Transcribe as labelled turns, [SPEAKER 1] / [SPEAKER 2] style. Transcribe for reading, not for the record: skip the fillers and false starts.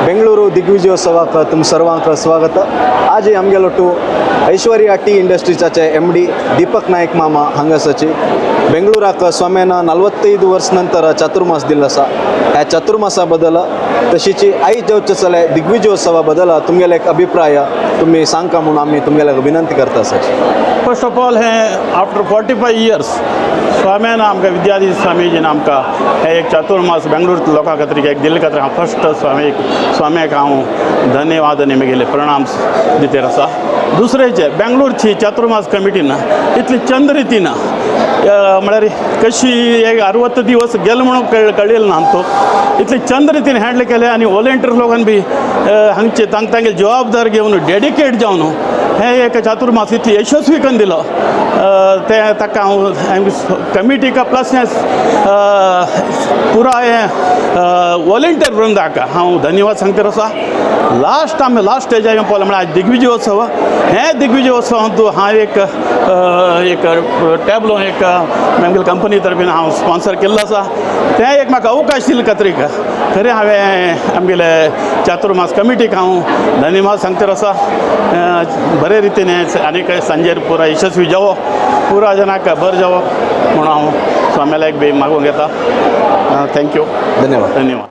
[SPEAKER 1] बेंगळूरू दिग्विजयोत्सवाक तुम सर्वांक स्वागत। आज आमगेलोटू ऐश्वर्या टी इंडस्ट्रीचाचे MD दीपक नायक मामा हांगासरची बेंगळुराक स्वाम्यान 45 वर्ष नंतर चातुर्मास दिल्लो आसा। ह्या चातुर्मासा बद्दल तशीच आयज जावचे चले दिग्विजयोत्सवा बद्दल तुमगेले एक अभिप्राय तुम्ही सांगता म्हणून आम्ही तुमगेले विनंती करता sir.
[SPEAKER 2] First of all after 45 years स्वाम्यान आमकां विद्याधी स्वामीजीन आमकां हे एक चातुर्मास बेंगळूर लोकां खातीर एक दिल्ले खातीर हांव फर्स्ट स्वाम्याक हांव धन्यवाद आनी म्हगेले प्रणाम दितेर आसा। दुसरेचे बेंगळूरची चातुर्मास कमिटीन इतली चंद रितीन म्हळ्यार कशी एक 60 दिवस गेले म्हणून कळिल्लो ना तो इतली चंद रितीन हँडल केले आनी वॉलंटियर लोकांनी बी हांगचे तांगे जबाबदार घेवन डेडिकेट जावन हे एक चातुर्मास इतली यशस्वी करून दिलो ते ताका हांव कमिटीका प्लस पुरा वॉलंटियर वृंदाक हांव धन्यवाद सांगता आसा। लास्ट स्टेजार येवन पळयलें म्हळ्यार दिग्विजयोत्सव हे दिग्विजयोत्सवांत हांव एक टॅबलो एक आमगेले कंपनी तर्फेन हांव स्पॉन्सर केल्लो आसा। तें एक म्हाका अवकाश दिले खातीर खरें हांवें आमगेले चातुर्मास कमिटीक हांव धन्यवाद सांगता आसा। बरे रितीन आनीक सांजेर पुरा यशस्वी जावो पुरा जनाक बरें जावो म्हणून हांव स्वाम्याक बी मागूंक येता। थँक्यू,
[SPEAKER 1] धन्यवाद।
[SPEAKER 2] धन्यवाद।